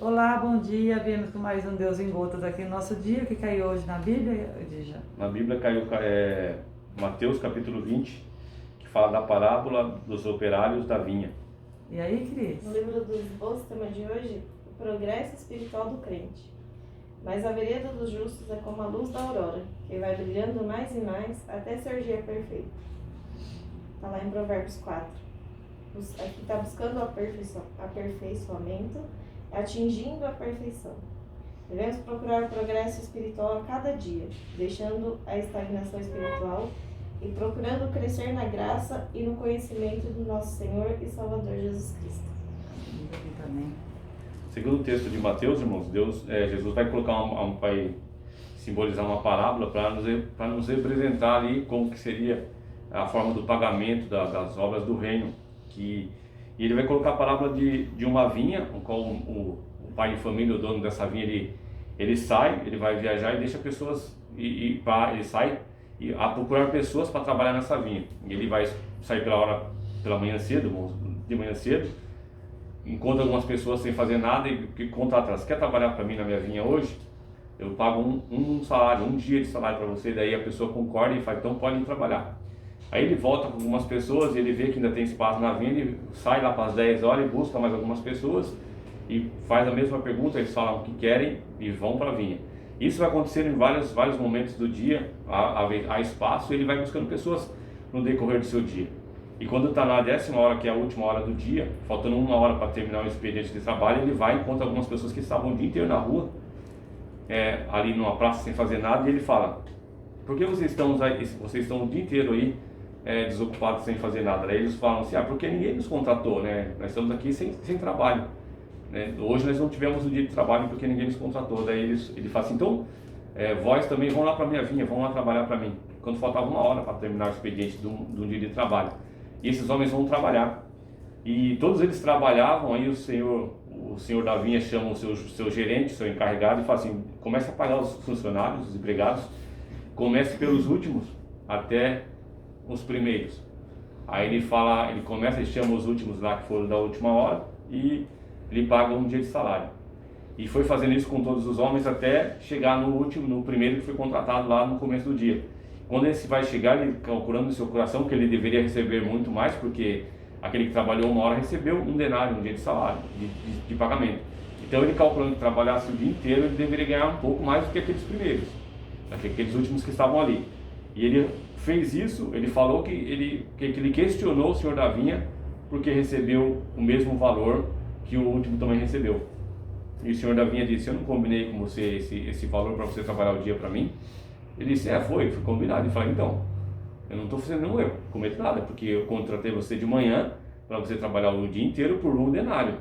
Olá, bom dia. Viemos com mais um Deus em Gotas aqui no nosso dia. O que caiu hoje na Bíblia, Edija? Na Bíblia caiu Mateus capítulo 20, que fala da parábola dos operários da vinha. E aí, Cris? No livro dos esboços, tema de hoje, o progresso espiritual do crente. Mas a vereda dos justos é como a luz da aurora, que vai brilhando mais e mais até ser o dia perfeito. Está lá em Provérbios 4. Aqui está buscando o aperfeiçoamento, atingindo a perfeição. Devemos procurar o progresso espiritual a cada dia, deixando a estagnação espiritual e procurando crescer na graça e no conhecimento do nosso Senhor e Salvador Jesus Cristo. Aqui também. Segundo o texto de Mateus, irmãos, Jesus vai colocar vai simbolizar uma parábola para nos representar ali como que seria a forma do pagamento das obras do reino. E ele vai colocar a parábola de uma vinha, com o pai de família, o dono dessa vinha, ele sai, ele vai viajar e deixa pessoas, ele sai a procurar pessoas para trabalhar nessa vinha. Ele vai sair pela manhã cedo, de manhã cedo, encontra algumas pessoas sem fazer nada e contrata elas. Quer trabalhar para mim na minha vinha hoje? Eu pago um salário, um dia de salário para você. Daí a pessoa concorda e fala, então pode ir trabalhar. Aí ele volta com algumas pessoas, ele vê que ainda tem espaço na vinha, ele sai lá para as 10 horas e busca mais algumas pessoas e faz a mesma pergunta, eles falam o que querem e vão para a vinha. Isso vai acontecer em vários momentos do dia, há espaço, e ele vai buscando pessoas no decorrer do seu dia. E quando está na 10ª hora, que é a última hora do dia, faltando 1 hora para terminar o expediente de trabalho, ele vai e encontra algumas pessoas que estavam o dia inteiro na rua, ali numa praça sem fazer nada, e ele fala, por que vocês estão o dia inteiro aí desocupados sem fazer nada? Aí eles falam assim, porque ninguém nos contratou, né? Nós estamos aqui sem trabalho, né? Hoje nós não tivemos o dia de trabalho porque ninguém nos contratou. Daí ele fala assim, então vós também vão lá para a minha vinha, vão lá trabalhar para mim. Quando faltava 1 hora para terminar o expediente de um dia de trabalho, e esses homens vão trabalhar, e todos eles trabalhavam. Aí o senhor da vinha chama o seu gerente, seu encarregado, e fala assim, comece a pagar os funcionários, os empregados, comece pelos últimos até os primeiros. Aí ele chama os últimos lá que foram da última hora e ele paga um dia de salário. E foi fazendo isso com todos os homens até chegar no primeiro que foi contratado lá no começo do dia. Quando esse vai chegar, ele calculando no seu coração que ele deveria receber muito mais, porque aquele que trabalhou 1 hora recebeu um denário, um dia de salário, de pagamento. Então ele calculando que trabalhasse o dia inteiro, ele deveria ganhar um pouco mais do que aqueles primeiros, aqueles últimos que estavam ali. E ele fez isso, ele falou que ele questionou o senhor da vinha porque recebeu o mesmo valor que o último também recebeu. E o senhor da vinha disse, eu não combinei com você esse valor para você trabalhar o dia para mim? Ele disse, foi combinado. Ele falou, então, eu não estou fazendo nenhum erro, cometo nada, porque eu contratei você de manhã para você trabalhar o dia inteiro por um denário.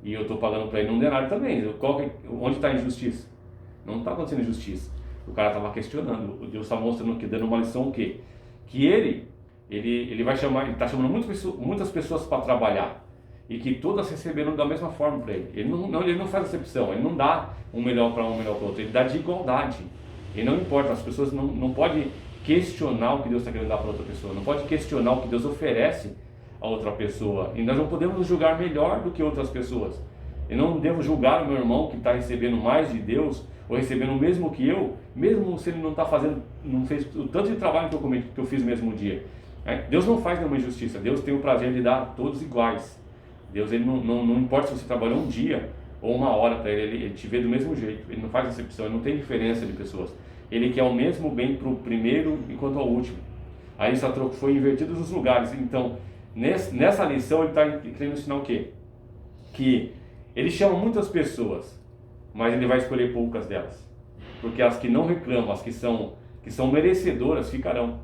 E eu estou pagando para ele um denário também. Onde está a injustiça? Não está acontecendo injustiça. O cara estava questionando, o Deus está mostrando que, dando uma lição o quê? Que ele vai chamar, ele está chamando muitas pessoas para trabalhar, e que todas receberam da mesma forma para ele. Ele não faz acepção, ele não dá um melhor para um, melhor para o outro, ele dá de igualdade. E não importa, as pessoas não podem questionar o que Deus está querendo dar para outra pessoa, não pode questionar o que Deus oferece a outra pessoa, e nós não podemos nos julgar melhor do que outras pessoas. Eu não devo julgar o meu irmão que está recebendo mais de Deus, ou recebendo o mesmo que eu, mesmo se ele não fez o tanto de trabalho que eu fiz no mesmo dia. Deus não faz nenhuma injustiça, Deus tem o prazer de dar a todos iguais. Deus, ele não importa se você trabalhou um dia ou 1 hora para ele te vê do mesmo jeito, ele não faz exceção, ele não tem diferença de pessoas. Ele quer o mesmo bem para o primeiro enquanto ao último. Aí só foi invertidos os lugares. Então, nessa lição ele está querendo ensinar o quê? Que ele chama muitas pessoas, mas ele vai escolher poucas delas, porque as que não reclamam, as que são merecedoras ficarão.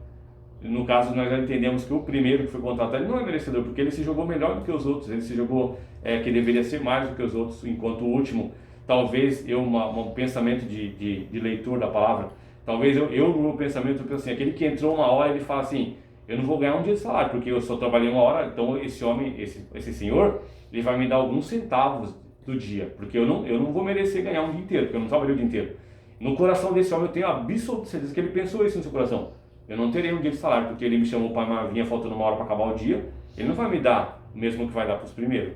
No caso, nós já entendemos que o primeiro que foi contratado, ele não é merecedor, porque ele se jogou melhor do que os outros, ele se jogou que deveria ser mais do que os outros, enquanto o último, talvez um pensamento de leitor da palavra, talvez no meu pensamento, assim, aquele que entrou 1 hora, ele fala assim, eu não vou ganhar um dia de salário, porque eu só trabalhei 1 hora, então esse homem, esse senhor, ele vai me dar alguns centavos do dia, porque eu não vou merecer ganhar um dia inteiro, porque eu não trabalhei o dia inteiro. No coração desse homem eu tenho absoluta certeza que ele pensou isso no seu coração. Eu não terei um dia de salário, porque ele me chamou para uma vinha faltando 1 hora para acabar o dia, ele não vai me dar o mesmo que vai dar para os primeiros.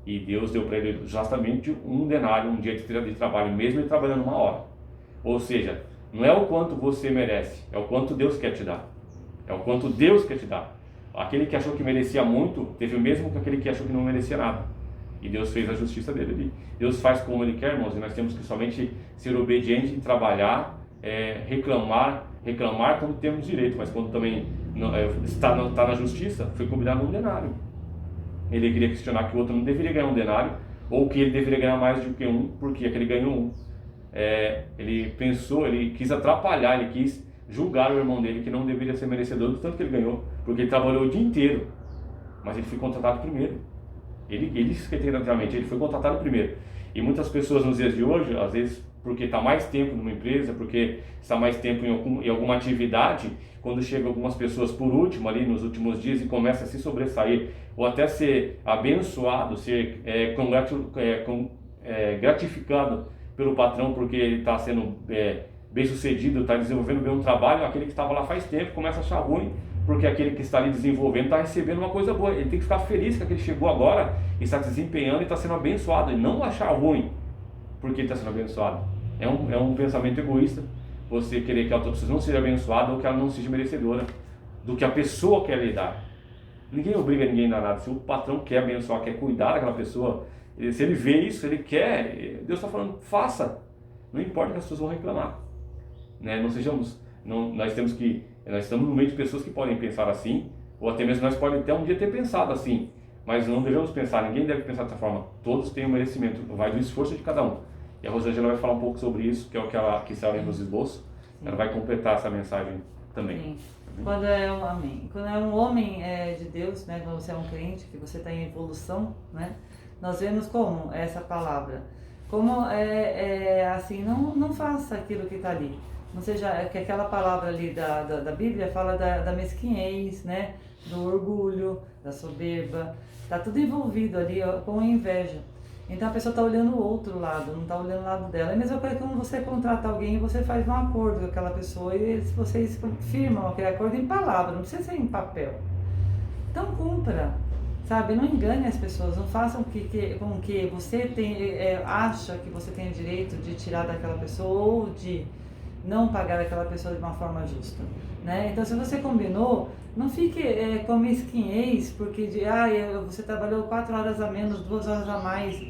E Deus deu para ele justamente um denário, um dia de trabalho, mesmo ele trabalhando 1 hora. Ou seja, não é o quanto você merece, é o quanto Deus quer te dar. É o quanto Deus quer te dar. Aquele que achou que merecia muito, teve o mesmo que aquele que achou que não merecia nada. E Deus fez a justiça dele ali. Deus faz como Ele quer, irmãos, e nós temos que somente ser obedientes e trabalhar, reclamar quando temos direito, mas quando também está na justiça, foi combinado um denário. Ele queria questionar que o outro não deveria ganhar um denário, ou que ele deveria ganhar mais do que um, porque aquele ganhou um. Ele pensou, ele quis atrapalhar, ele quis julgar o irmão dele que não deveria ser merecedor do tanto que ele ganhou, porque ele trabalhou o dia inteiro, mas ele foi contratado primeiro. Ele realmente, ele foi contratado primeiro. E muitas pessoas nos dias de hoje, às vezes porque está mais tempo numa empresa, porque está mais tempo em alguma atividade, quando chegam algumas pessoas por último ali nos últimos dias e começa a se sobressair, ou até ser abençoado, ser gratificado pelo patrão porque ele está sendo bem sucedido, está desenvolvendo bem um trabalho, aquele que estava lá faz tempo começa a achar ruim, porque aquele que está ali desenvolvendo está recebendo uma coisa boa. Ele tem que ficar feliz que aquele chegou agora e está desempenhando e está sendo abençoado, e não achar ruim porque ele está sendo abençoado. É um pensamento egoísta você querer que a outra pessoa não seja abençoada ou que ela não seja merecedora do que a pessoa quer lhe dar. Ninguém obriga ninguém a dar nada. Se o patrão quer abençoar, quer cuidar daquela pessoa, se ele vê isso, ele quer, Deus está falando, faça. Não importa que as pessoas vão reclamar, né? Nós estamos no meio de pessoas que podem pensar assim, ou até mesmo nós podemos até um dia ter pensado assim, mas não devemos pensar, ninguém deve pensar dessa forma. Todos têm um merecimento, vai do esforço de cada um. E a Rosângela vai falar um pouco sobre isso, que é o que ela está lendo nos esboços. Ela vai completar essa mensagem também. Sim. Quando é um homem de Deus, né, quando você é um crente, que você está em evolução, né, nós vemos como essa palavra, como assim, não faça aquilo que está ali. Não seja que aquela palavra ali da Bíblia fala da mesquinhez, né, do orgulho, da soberba, está tudo envolvido ali com a inveja. Então a pessoa está olhando o outro lado, não está olhando o lado dela. É a mesma coisa que quando você contrata alguém, você faz um acordo com aquela pessoa e vocês firmam aquele acordo em palavra, não precisa ser em papel. Então cumpra, sabe? Não engane as pessoas, não façam com que você acha que você tem o direito de tirar daquela pessoa ou de não pagar aquela pessoa de uma forma justa, né? Então se você combinou, não fique com mesquinhez porque você trabalhou 4 horas a menos, 2 horas a mais,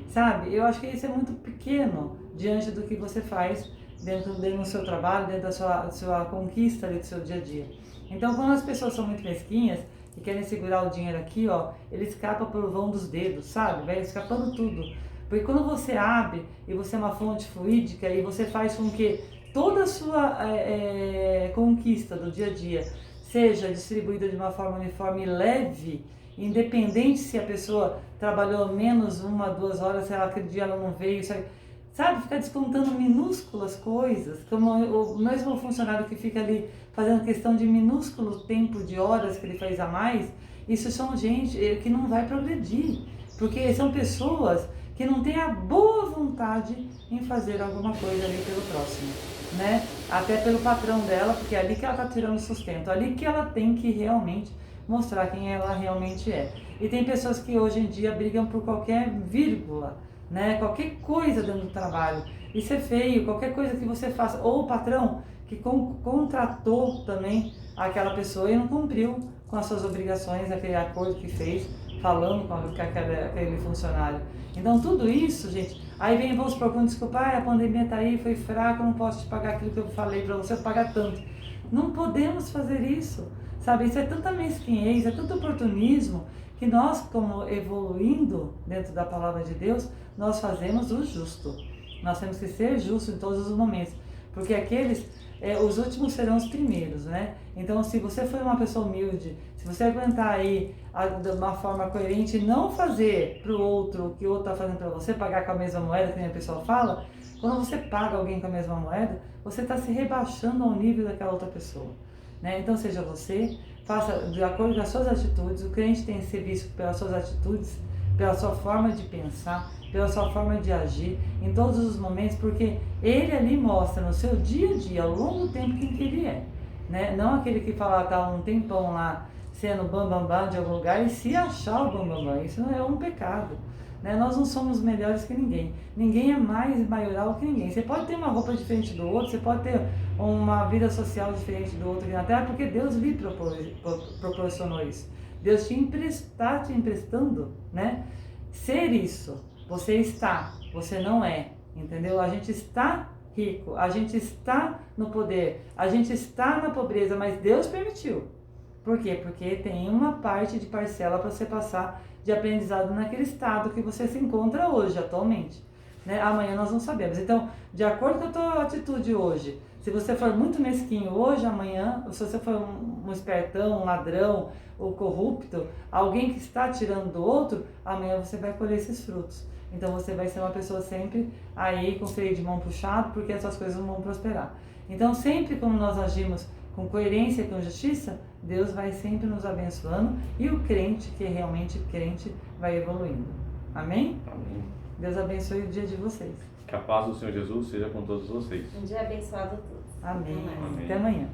sabe? Eu acho que isso é muito pequeno diante do que você faz dentro do seu trabalho, dentro da sua conquista ali do seu dia a dia. Então quando as pessoas são muito mesquinhas e querem segurar o dinheiro aqui, ele escapa pelo vão dos dedos, sabe? Vai escapando tudo. Porque quando você abre e você é uma fonte fluídica e você faz com que toda a sua conquista do dia a dia seja distribuída de uma forma uniforme e leve, independente se a pessoa trabalhou menos 1, 2 horas, se aquele dia ela não veio, sabe? Ficar descontando minúsculas coisas, como o mesmo funcionário que fica ali fazendo questão de minúsculo tempo de horas que ele faz a mais, isso são gente que não vai progredir, porque são pessoas que não têm a boa vontade em fazer alguma coisa ali pelo próximo, né? Até pelo patrão dela, porque é ali que ela está tirando sustento, ali que ela tem que realmente mostrar quem ela realmente é. E tem pessoas que hoje em dia brigam por qualquer vírgula, né? Qualquer coisa dentro do trabalho. Isso é feio, qualquer coisa que você faça. Ou o patrão que contratou também aquela pessoa e não cumpriu com as suas obrigações, aquele acordo que fez, falando com aquele funcionário. Então tudo isso, gente, aí vamos supor, quando desculpar, a pandemia tá aí, foi fraca, não posso te pagar aquilo que eu falei para você, pagar tanto. Não podemos fazer isso, sabe? Isso é tanta mesquinhez, é tanto oportunismo, que nós, como evoluindo dentro da palavra de Deus, nós fazemos o justo. Nós temos que ser justos em todos os momentos, porque os últimos serão os primeiros, né? Então, se você for uma pessoa humilde, se você aguentar aí de uma forma coerente e não fazer para o outro o que o outro está fazendo para você, pagar com a mesma moeda, que nem a pessoa fala, quando você paga alguém com a mesma moeda, você está se rebaixando ao nível daquela outra pessoa, né? Então, seja você, faça de acordo com as suas atitudes. O crente tem que ser visto pelas suas atitudes, pela sua forma de pensar, pela sua forma de agir em todos os momentos, porque ele ali mostra no seu dia a dia, ao longo do tempo, quem que ele é, né? Não aquele que fala tá um tempão lá sendo bambambam de algum lugar e se achar o bambambam. Isso não é um pecado, né? Nós não somos melhores que ninguém. Ninguém é mais maioral que ninguém. Você pode ter uma roupa diferente do outro, você pode ter uma vida social diferente do outro, até porque Deus lhe proporcionou isso. Deus está te emprestando, né? Ser isso. Você está, você não é, entendeu? A gente está rico, a gente está no poder, a gente está na pobreza, mas Deus permitiu. Por quê? Porque tem uma parte de parcela para você passar de aprendizado naquele estado que você se encontra hoje, atualmente, né? Amanhã nós não sabemos. Então, de acordo com a tua atitude hoje, se você for muito mesquinho hoje, amanhã, se você for um espertão, um ladrão ou corrupto, alguém que está tirando do outro, amanhã você vai colher esses frutos. Então você vai ser uma pessoa sempre aí com freio de mão puxado, porque essas coisas não vão prosperar. Então sempre como nós agimos com coerência e com justiça, Deus vai sempre nos abençoando e o crente, que é realmente crente, vai evoluindo. Amém? Amém. Deus abençoe o dia de vocês. Que a paz do Senhor Jesus seja com todos vocês. Um dia abençoado a todos. Amém. Amém. Até amanhã.